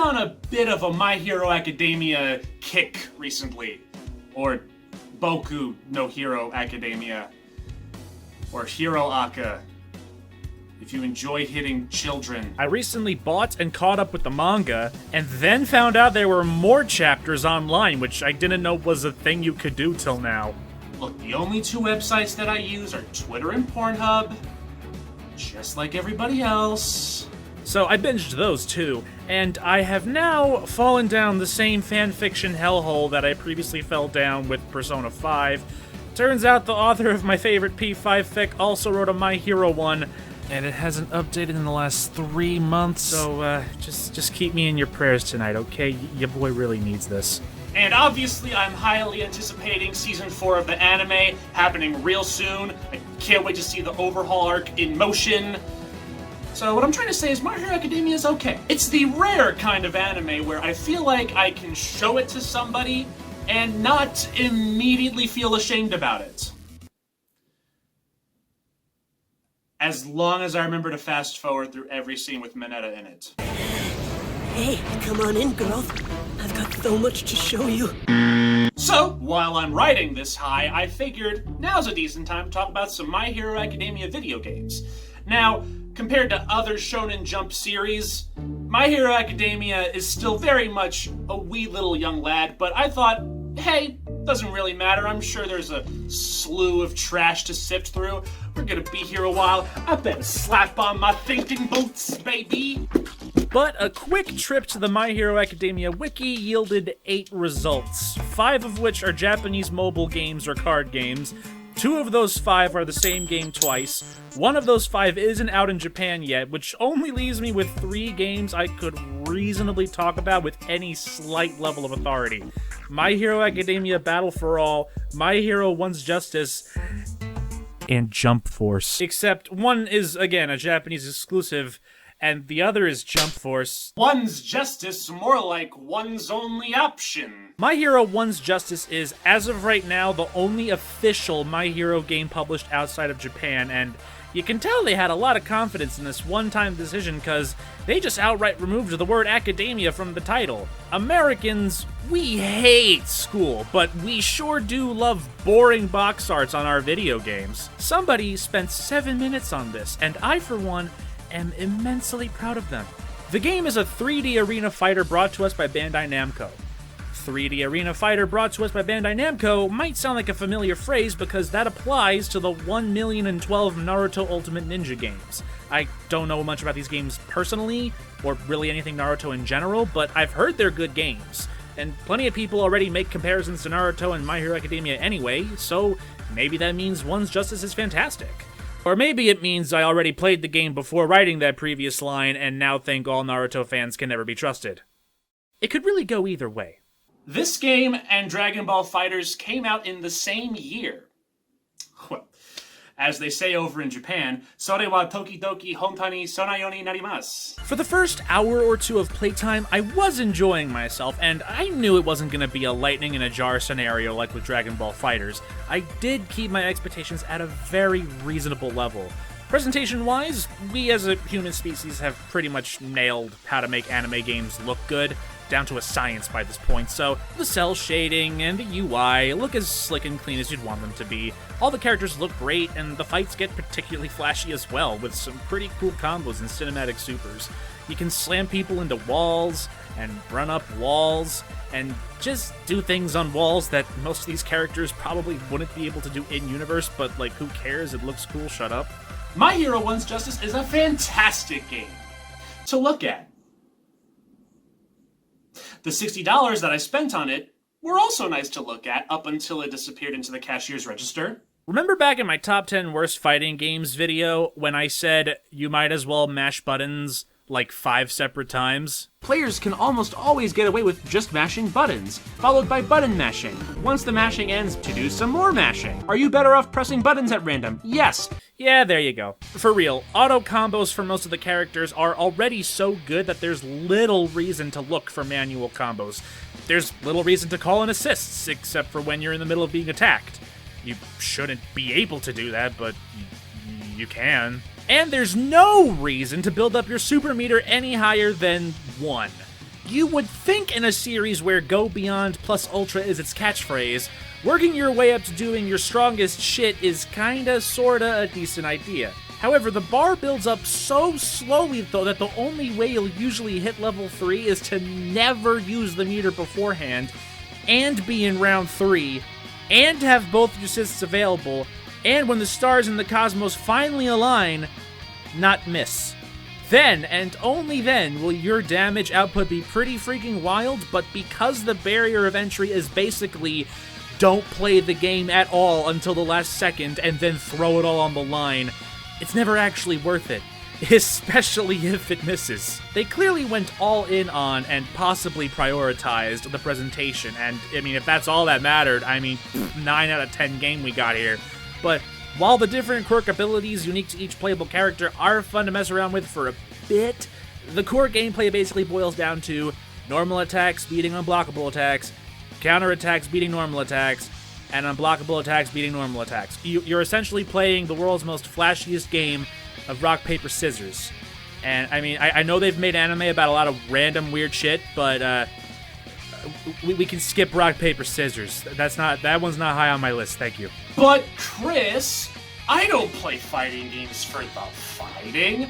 on a bit of a My Hero Academia kick recently. Or Boku no Hero Academia. Or Hero Aka. If you enjoy hitting children. I recently bought and caught up with the manga, and then found out there were more chapters online, which I didn't know was a thing you could do till now. Look, the only two websites that I use are Twitter and Pornhub. Just like everybody else. So I binged those too, and I have now fallen down the same fanfiction hellhole that I previously fell down with Persona 5. Turns out the author of my favorite P5 fic also wrote a My Hero one, and it hasn't updated in the last 3 months, so just keep me in your prayers tonight, okay? Your boy really needs this. And obviously, I'm highly anticipating Season 4 of the anime happening real soon. I can't wait to see the overhaul arc in motion. So what I'm trying to say is My Hero Academia is okay. It's the rare kind of anime where I feel like I can show it to somebody and not immediately feel ashamed about it. As long as I remember to fast forward through every scene with Mineta in it. Hey, come on in, girl. I've got so much to show you. So, while I'm riding this high, I figured now's a decent time to talk about some My Hero Academia video games. Now, compared to other Shonen Jump series, My Hero Academia is still very much a wee little young lad, but I thought, hey, doesn't really matter. I'm sure there's a slew of trash to sift through. We're gonna be here a while. I better slap on my thinking boots, baby. But a quick trip to the My Hero Academia wiki yielded 8 results, 5 of which are Japanese mobile games or card games. 2 of those 5 are the same game twice. 1 of those 5 isn't out in Japan yet, which only leaves me with 3 games I could reasonably talk about with any slight level of authority. My Hero Academia Battle for All, My Hero One's Justice, and Jump Force. Except one is, again, a Japanese exclusive, and the other is Jump Force. One's justice, more like one's only option. My Hero One's Justice is, as of right now, the only official My Hero game published outside of Japan, and you can tell they had a lot of confidence in this one-time decision because they just outright removed the word academia from the title. Americans, we hate school, but we sure do love boring box arts on our video games. Somebody spent 7 minutes on this, and I, for one, am immensely proud of them. The game is a 3D arena fighter brought to us by Bandai Namco. 3D arena fighter brought to us by Bandai Namco might sound like a familiar phrase because that applies to the 1,000,012 Naruto Ultimate Ninja games. I don't know much about these games personally, or really anything Naruto in general, but I've heard they're good games. And plenty of people already make comparisons to Naruto and My Hero Academia anyway, so maybe that means One's Justice is fantastic. Or maybe it means I already played the game before writing that previous line and now think all Naruto fans can never be trusted. It could really go either way. This game and Dragon Ball FighterZ came out in the same year. Well, as they say over in Japan, sore wa tokidoki honta ni sonayo ni narimasu. For the first hour or 2 of playtime, I was enjoying myself, and I knew it wasn't going to be a lightning in a jar scenario like with Dragon Ball FighterZ. I did keep my expectations at a very reasonable level. Presentation-wise, we as a human species have pretty much nailed how to make anime games look good, down to a science by this point, so the cell shading and the UI look as slick and clean as you'd want them to be. All the characters look great, and the fights get particularly flashy as well, with some pretty cool combos and cinematic supers. You can slam people into walls, and run up walls, and just do things on walls that most of these characters probably wouldn't be able to do in-universe, but like, who cares? It looks cool, shut up. My Hero One's Justice is a fantastic game to look at. The $60 that I spent on it were also nice to look at up until it disappeared into the cashier's register. Remember back in my top 10 worst fighting games video when I said you might as well mash buttons like 5 separate times? Players can almost always get away with just mashing buttons, followed by button mashing. Once the mashing ends, to do some more mashing. Are you better off pressing buttons at random? Yes. Yeah, there you go. For real, auto combos for most of the characters are already so good that there's little reason to look for manual combos. There's little reason to call in assists, except for when you're in the middle of being attacked. You shouldn't be able to do that, but you can. And there's no reason to build up your super meter any higher than 1. You would think in a series where Go Beyond plus Ultra is its catchphrase, working your way up to doing your strongest shit is kinda sorta a decent idea. However, the bar builds up so slowly though that the only way you'll usually hit level 3 is to never use the meter beforehand, and be in round 3, and have both your assists available, and when the stars in the cosmos finally align, not miss. Then, and only then, will your damage output be pretty freaking wild, but because the barrier of entry is basically don't play the game at all until the last second and then throw it all on the line, it's never actually worth it, especially if it misses. They clearly went all in on and possibly prioritized the presentation, and I mean, if that's all that mattered, I mean, 9 out of 10 game we got here. But while the different quirk abilities unique to each playable character are fun to mess around with for a bit, the core gameplay basically boils down to normal attacks beating unblockable attacks, counter attacks beating normal attacks, and unblockable attacks beating normal attacks. You're essentially playing the world's most flashiest game of rock, paper, scissors. And I mean, I know they've made anime about a lot of random weird shit, but we can skip rock, paper, scissors. That one's not high on my list, thank you. But Chris, I don't play fighting games for the fighting.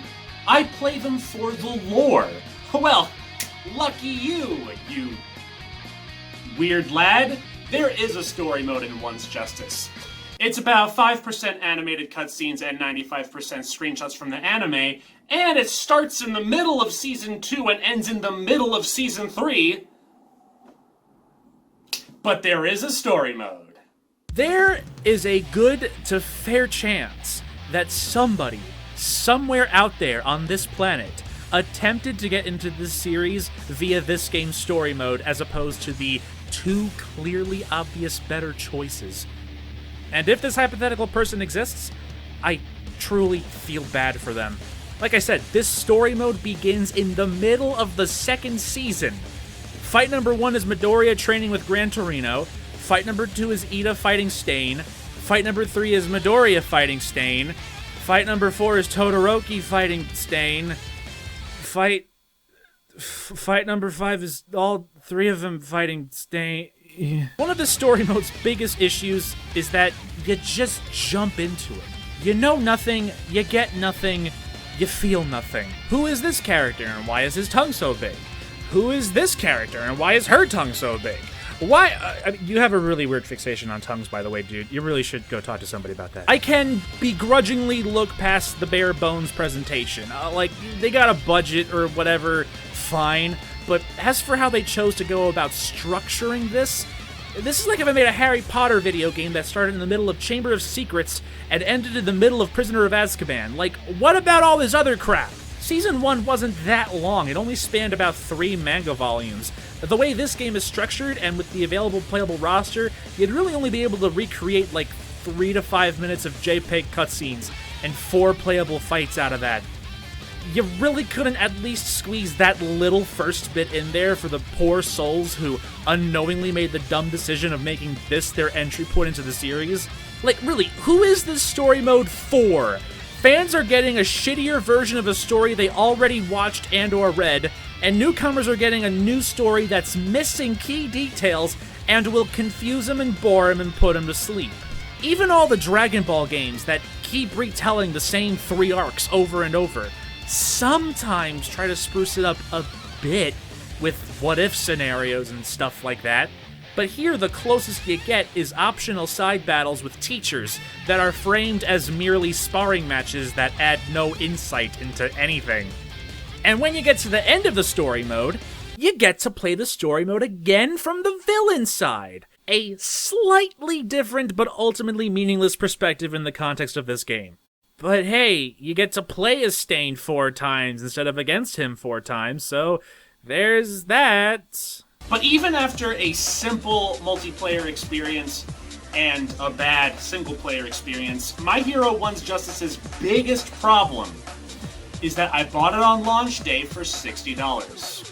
I play them for the lore. Well, lucky you, you weird lad. There is a story mode in One's Justice. It's about 5% animated cutscenes and 95% screenshots from the anime, and it starts in the middle of Season 2 and ends in the middle of Season 3. But there is a story mode. There is a good to fair chance that somebody, somewhere out there on this planet, attempted to get into this series via this game's story mode as opposed to the two clearly obvious better choices. And if this hypothetical person exists, I truly feel bad for them. Like I said, this story mode begins in the middle of the second season. Fight number 1 is Midoriya training with Gran Torino. Fight number 2 is Ida fighting Stain. Fight number 3 is Midoriya fighting Stain. Fight number 4 is Todoroki fighting Stain. Fight number 5 is all 3 of them fighting Stain. One of the story mode's biggest issues is that you just jump into it. You know nothing, you get nothing, you feel nothing. Who is this character and why is his tongue so big? Who is this character and why is her tongue so big? Why? I mean, you have a really weird fixation on tongues, by the way, dude. You really should go talk to somebody about that. I can begrudgingly look past the bare bones presentation. Like, they got a budget or whatever, fine. But as for how they chose to go about structuring this is like if I made a Harry Potter video game that started in the middle of Chamber of Secrets and ended in the middle of Prisoner of Azkaban. Like, what about all this other crap? Season 1 wasn't that long. It only spanned about 3 manga volumes. The way this game is structured, and with the available playable roster, you'd really only be able to recreate like 3 to 5 minutes of JPEG cutscenes and 4 playable fights out of that. You really couldn't at least squeeze that little first bit in there for the poor souls who unknowingly made the dumb decision of making this their entry point into the series? Like, really, who is this story mode for? Fans are getting a shittier version of a story they already watched and or read, and newcomers are getting a new story that's missing key details and will confuse them and bore them and put them to sleep. Even all the Dragon Ball games that keep retelling the same 3 arcs over and over sometimes try to spruce it up a bit with what-if scenarios and stuff like that. But here, the closest you get is optional side battles with teachers that are framed as merely sparring matches that add no insight into anything. And when you get to the end of the story mode, you get to play the story mode again from the villain side. A slightly different but ultimately meaningless perspective in the context of this game. But hey, you get to play as Stain 4 times instead of against him 4 times, so there's that. But even after a simple multiplayer experience and a bad single-player experience, My Hero One's Justice's biggest problem is that I bought it on launch day for $60.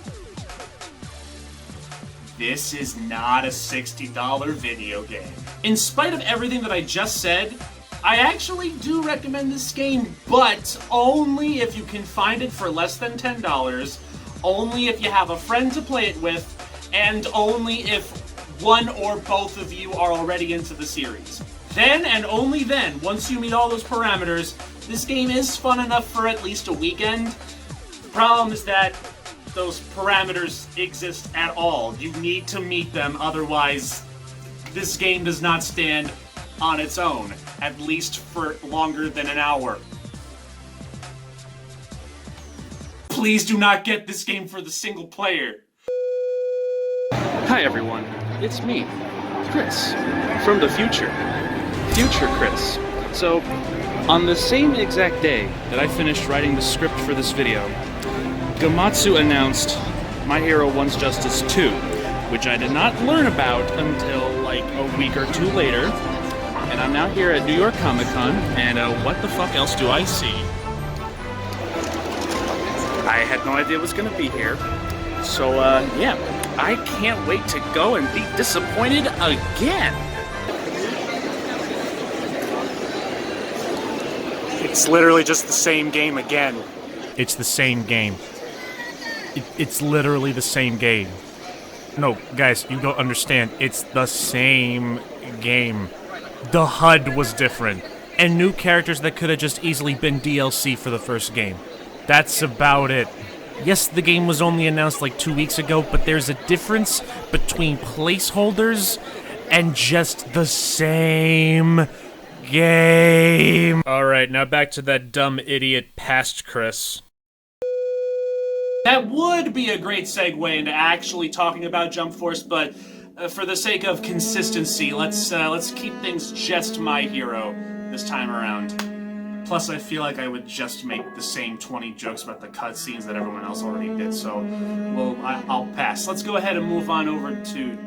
This is not a $60 video game. In spite of everything that I just said, I actually do recommend this game, but only if you can find it for less than $10 only if you have a friend to play it with, and only if one or both of you are already into the series. Then, and only then, once you meet all those parameters, this game is fun enough for at least a weekend. The problem is that those parameters exist at all. You need to meet them, otherwise this game does not stand on its own, at least for longer than an hour. Please do not get this game for the single player. Hi everyone, it's me, Chris, from the future. Future Chris. So, on the same exact day that I finished writing the script for this video, Gamatsu announced My Hero Wants Justice 2, which I did not learn about until like a week or two later. And I'm now here at New York Comic Con, and what the fuck else do I see? I had no idea it was gonna be here. So, yeah, I can't wait to go and be disappointed again. It's literally just the same game again. It's the same game. It's literally the same game. No, guys, you don't understand. It's the same game. The HUD was different. And new characters that could have just easily been DLC for the first game. That's about it. Yes, the game was only announced like 2 weeks ago, but there's a difference between placeholders and just the same game. Alright, now back to that dumb idiot past Chris. That would be a great segue into actually talking about Jump Force, but for the sake of consistency, let's keep things just My Hero this time around. Plus, I feel like I would just make the same 20 jokes about the cutscenes that everyone else already did, so I'll pass. Let's go ahead and move on over to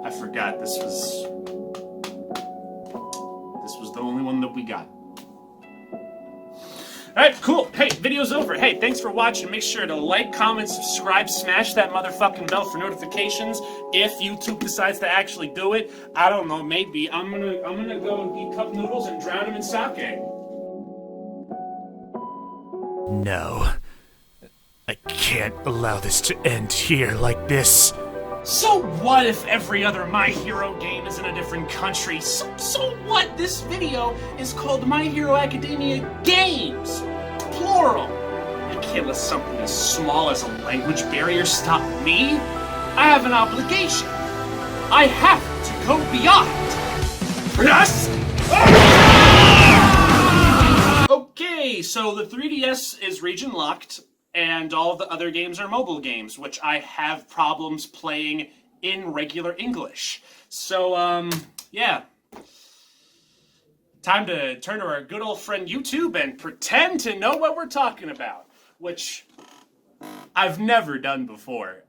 I forgot this was the only one that we got. Alright, cool. Hey, video's over. Hey, thanks for watching. Make sure to like, comment, subscribe, smash that motherfucking bell for notifications if YouTube decides to actually do it. I don't know, maybe. I'm gonna go and eat cup noodles and drown them in sake. No. I can't allow this to end here like this. So what if every other My Hero game is in a different country? So what? This video is called My Hero Academia Games, plural. I can't let something as small as a language barrier stop me. I have an obligation. I have to go beyond. Yes! Okay, so the 3DS is region locked. And all the other games are mobile games, which I have problems playing in regular English. So, yeah. Time to turn to our good old friend YouTube and pretend to know what we're talking about, which I've never done before.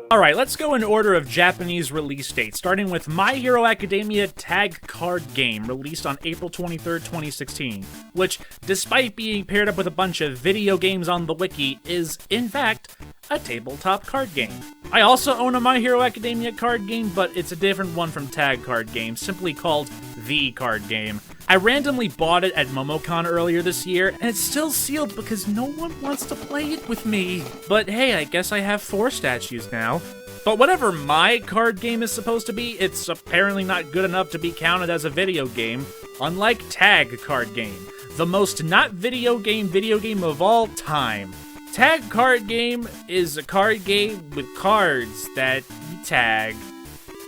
Alright, let's go in order of Japanese release dates, starting with My Hero Academia Tag Card Game, released on April 23rd, 2016, which, despite being paired up with a bunch of video games on the wiki, is, in fact, a tabletop card game. I also own a My Hero Academia card game, but it's a different one from Tag Card Game, simply called The Card Game. I randomly bought it at MomoCon earlier this year, and it's still sealed because no one wants to play it with me. But hey, I guess I have 4 statues now. But whatever my card game is supposed to be, it's apparently not good enough to be counted as a video game, unlike Tag Card Game, the most not video game of all time. Tag Card Game is a card game with cards that you tag.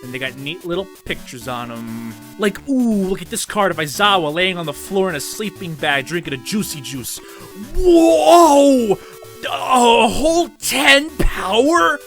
And they got neat little pictures on them. Like, ooh, look at this card of Aizawa laying on the floor in a sleeping bag drinking a juicy juice. Whoa! A whole 10 power?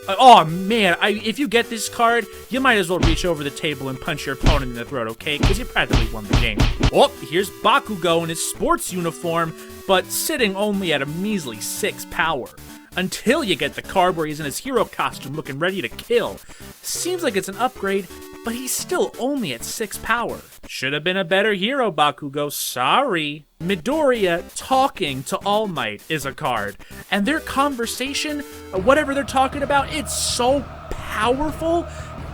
Oh man, if you get this card, you might as well reach over the table and punch your opponent in the throat, okay? Because you practically won the game. Oh, here's Bakugo in his sports uniform, but sitting only at a measly 6 power. Until you get the card where he's in his hero costume looking ready to kill. Seems like it's an upgrade, but he's still only at 6 power. Should have been a better hero, Bakugo, sorry. Midoriya talking to All Might is a card, and their conversation, whatever they're talking about, it's so powerful.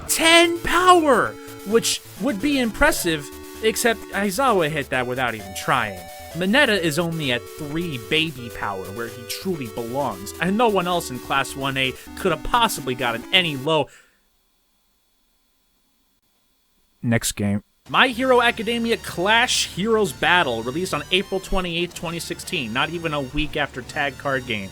10 power! which would be impressive, except Aizawa hit that without even trying. Mineta is only at 3 baby power, where he truly belongs, and no one else in Class 1A could have possibly gotten any low. Next game. My Hero Academia Clash Heroes Battle, released on April 28th, 2016, not even a week after Tag Card Game.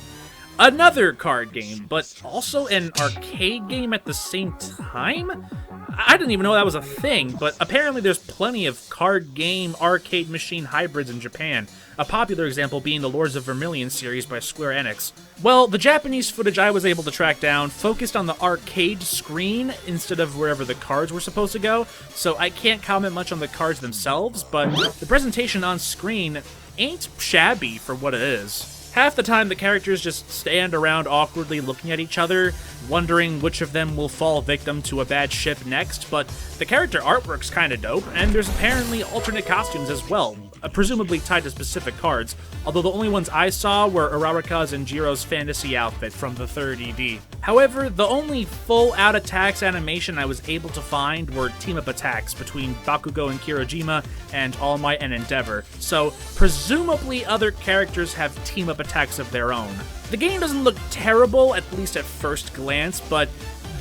Another card game, but also an arcade game at the same time? I didn't even know that was a thing, but apparently there's plenty of card game arcade machine hybrids in Japan, a popular example being the Lords of Vermilion series by Square Enix. Well, the Japanese footage I was able to track down focused on the arcade screen instead of wherever the cards were supposed to go, so I can't comment much on the cards themselves, but the presentation on screen ain't shabby for what it is. Half the time, the characters just stand around awkwardly looking at each other, wondering which of them will fall victim to a bad ship next, but the character artwork's kinda dope, and there's apparently alternate costumes as well, presumably tied to specific cards, although the only ones I saw were Uraraka's and Jiro's fantasy outfit from the 3rd ED. However, the only full-out attacks animation I was able to find were team-up attacks between Bakugo and Kirojima and All Might and Endeavor, so presumably other characters have team-up attacks of their own. The game doesn't look terrible, at least at first glance, but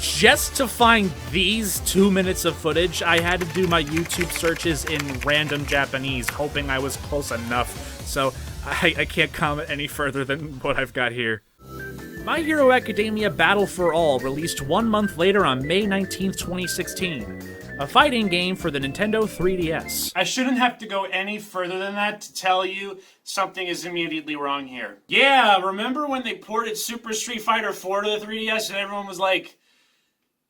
just to find these 2 minutes of footage, I had to do my YouTube searches in random Japanese, hoping I was close enough, so I can't comment any further than what I've got here. My Hero Academia Battle for All released 1 month later on May 19th, 2016. A fighting game for the Nintendo 3DS. I shouldn't have to go any further than that to tell you something is immediately wrong here. Yeah, remember when they ported Super Street Fighter 4 to the 3DS and everyone was like,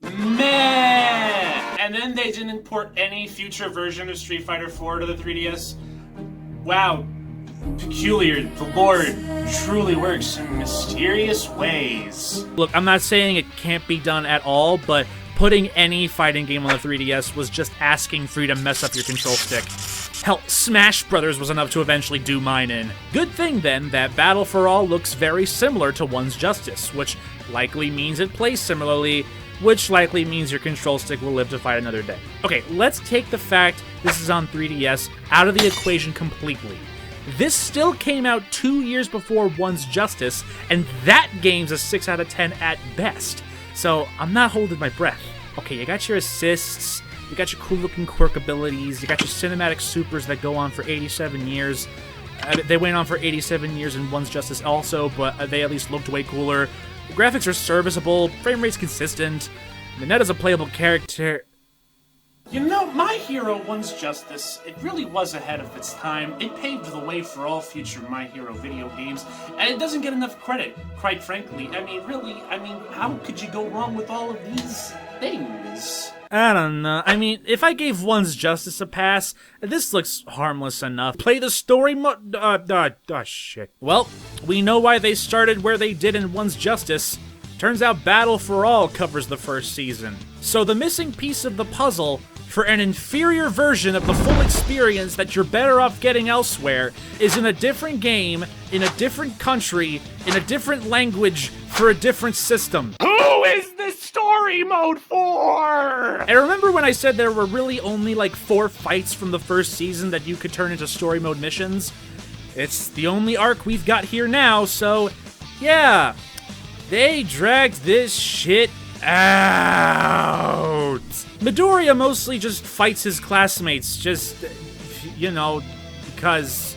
meh! And then they didn't port any future version of Street Fighter 4 to the 3DS? Wow, peculiar. The Lord truly works in mysterious ways. Look, I'm not saying it can't be done at all, but putting any fighting game on the 3DS was just asking for you to mess up your control stick. Hell, Smash Brothers was enough to eventually do mine in. Good thing, then, that Battle for All looks very similar to One's Justice, which likely means it plays similarly, which likely means your control stick will live to fight another day. Okay, let's take the fact this is on 3DS out of the equation completely. This still came out 2 years before One's Justice, and that game's a 6 out of 10 at best. So, I'm not holding my breath. Okay, you got your assists, you got your cool-looking quirk abilities, you got your cinematic supers that go on for 87 years. They went on for 87 years in One's Justice also, but they at least looked way cooler. The graphics are serviceable, frame rate's consistent, Mineta's a playable character. You know, My Hero One's Justice, it really was ahead of its time. It paved the way for all future My Hero video games, and it doesn't get enough credit, quite frankly. I mean, how could you go wrong with all of these things? I don't know. I mean, if I gave One's Justice a pass, this looks harmless enough. Play the story mode? Shit. Well, we know why they started where they did in One's Justice. Turns out Battle for All covers the first season. So the missing piece of the puzzle for an inferior version of the full experience that you're better off getting elsewhere is in a different game, in a different country, in a different language, for a different system. Who is this story mode for? And remember when I said there were really only like 4 fights from the first season that you could turn into story mode missions? It's the only arc we've got here now, so yeah, they dragged this shit out. Midoriya mostly just fights his classmates, just, you know, because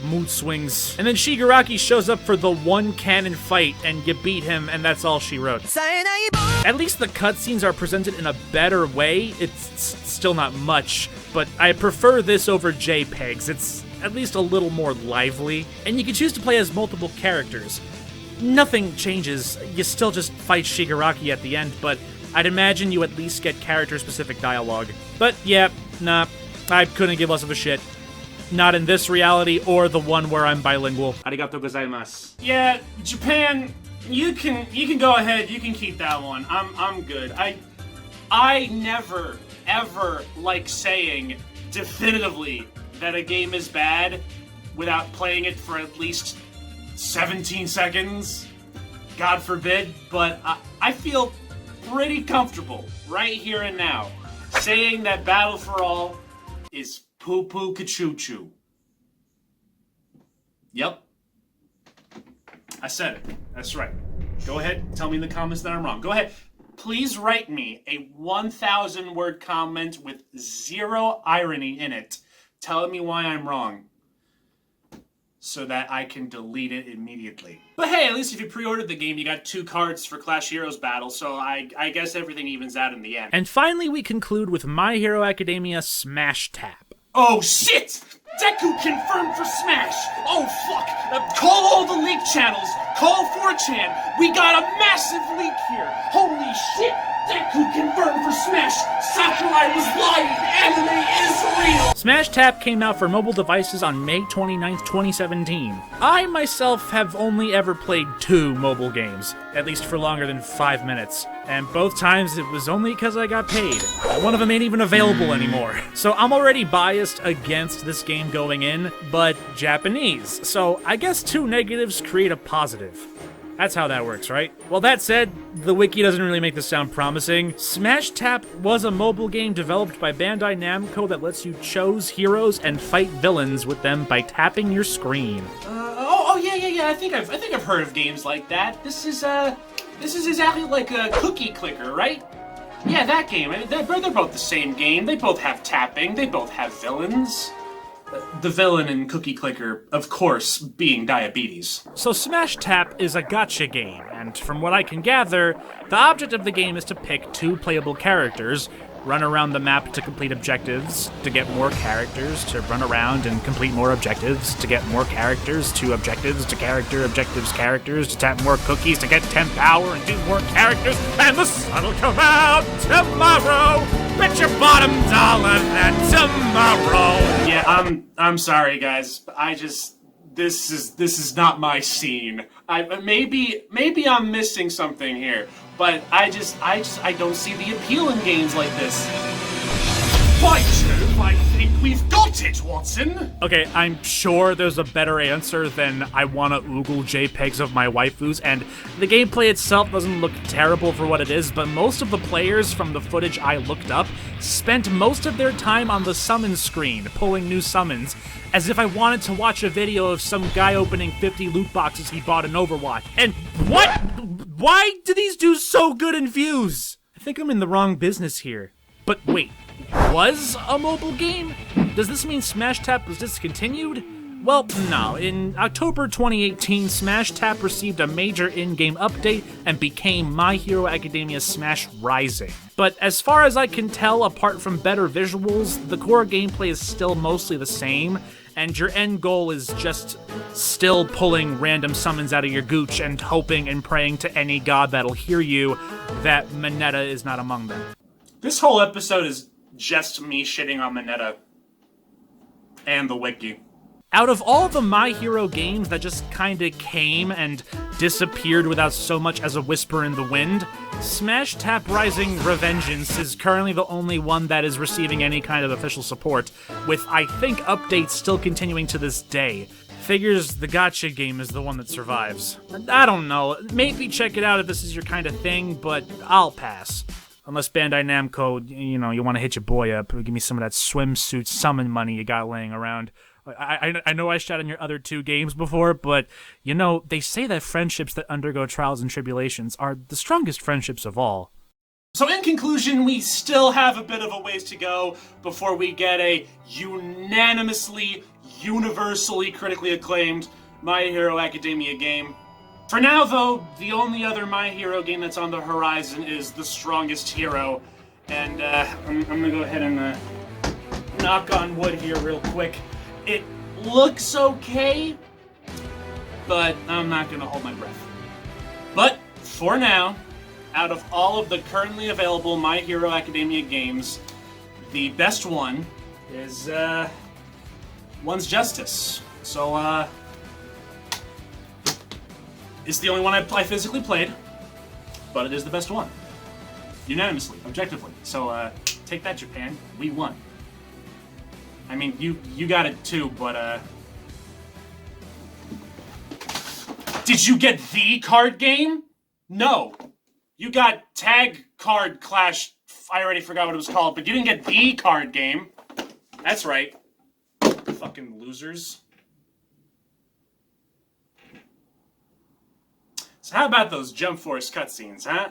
mood swings. And then Shigaraki shows up for the one canon fight, and you beat him, and that's all she wrote. At least the cutscenes are presented in a better way. It's still not much, but I prefer this over JPEGs. It's at least a little more lively. And you can choose to play as multiple characters. Nothing changes, you still just fight Shigaraki at the end, but I'd imagine you at least get character-specific dialogue. But yeah, nah, I couldn't give less of a shit. Not in this reality or the one where I'm bilingual. Arigato gozaimasu. Yeah, Japan, you can go ahead, you can keep that one. I'm good. I never, ever like saying definitively that a game is bad without playing it for at least 17 seconds, God forbid, but I feel pretty comfortable right here and now saying that Battle for All is poo-poo ka-choo-choo. Yep. I said it. That's right. Go ahead, tell me in the comments that I'm wrong. Go ahead. Please write me a 1,000-word comment with zero irony in it, telling me why I'm wrong, so that I can delete it immediately. But hey, at least if you pre-ordered the game, you got 2 cards for Clash Heroes Battle, so I guess everything evens out in the end. And finally, we conclude with My Hero Academia Smash Tap. Oh shit! Deku confirmed for Smash! Oh fuck! Call all the leak channels! Call 4chan! We got a massive leak here! Holy shit! Deku confirmed for Smash! Sakurai was lying! Anime is real! Smash Tap came out for mobile devices on May 29th, 2017. I myself have only ever played 2 mobile games, at least for longer than 5 minutes, and both times it was only because I got paid. One of them ain't even available anymore. So I'm already biased against this game going in, but Japanese. So I guess 2 negatives create a positive. That's how that works, right? Well, that said, the wiki doesn't really make this sound promising. Smash Tap was a mobile game developed by Bandai Namco that lets you choose heroes and fight villains with them by tapping your screen. Yeah. I think I've heard of games like that. This is exactly like a cookie clicker, right? Yeah, that game. They're both the same game. They both have tapping. They both have villains. The villain in Cookie Clicker, of course, being diabetes. So Smash Tap is a gacha game, and from what I can gather, the object of the game is to pick 2 playable characters, run around the map to complete objectives, to get more characters, to run around and complete more objectives, to get more characters, to objectives, to characters, to tap more cookies, to get 10 power and do more characters, and the sun'll come out tomorrow! Bet your bottom dollar that tomorrow! Yeah, I'm sorry, guys. This is not my scene. Maybe I'm missing something here, but I don't see the appeal in games like this. By Jove, I think we've got it, Watson! Okay, I'm sure there's a better answer than I wanna oogle JPEGs of my waifus, and the gameplay itself doesn't look terrible for what it is, but most of the players from the footage I looked up spent most of their time on the summon screen, pulling new summons, as if I wanted to watch a video of some guy opening 50 loot boxes he bought in Overwatch. And what? Why do these do so good in views? I think I'm in the wrong business here. But wait, was a mobile game? Does this mean Smash Tap was discontinued? Well, no. In October 2018, Smash Tap received a major in-game update and became My Hero Academia Smash Rising. But as far as I can tell, apart from better visuals, the core gameplay is still mostly the same, and your end goal is just still pulling random summons out of your gooch and hoping and praying to any god that'll hear you that Mineta is not among them. This whole episode is just me shitting on Mineta and the wiki. Out of all the My Hero games that just kinda came and disappeared without so much as a whisper in the wind, Smash Tap Rising Revengeance is currently the only one that is receiving any kind of official support, with I think updates still continuing to this day. Figures the gacha game is the one that survives. I don't know, maybe check it out if this is your kind of thing, but I'll pass. Unless Bandai Namco, you want to hit your boy up, give me some of that swimsuit summon money you got laying around. I know I shot on your other 2 games before, but, they say that friendships that undergo trials and tribulations are the strongest friendships of all. So in conclusion, we still have a bit of a ways to go before we get a unanimously, universally critically acclaimed My Hero Academia game. For now, though, the only other My Hero game that's on the horizon is The Strongest Hero. And I'm gonna go ahead and knock on wood here real quick. It looks okay, but I'm not gonna hold my breath. But for now, out of all of the currently available My Hero Academia games, the best one is One's Justice. So it's the only one I physically played, but it is the best one. Unanimously, objectively. So take that, Japan. We won. I mean, you got it too, but did you get the card game? No. You got Tag Card Clash I already forgot what it was called, but you didn't get the card game. That's right. Fucking losers. So how about those Jump Force cutscenes, huh?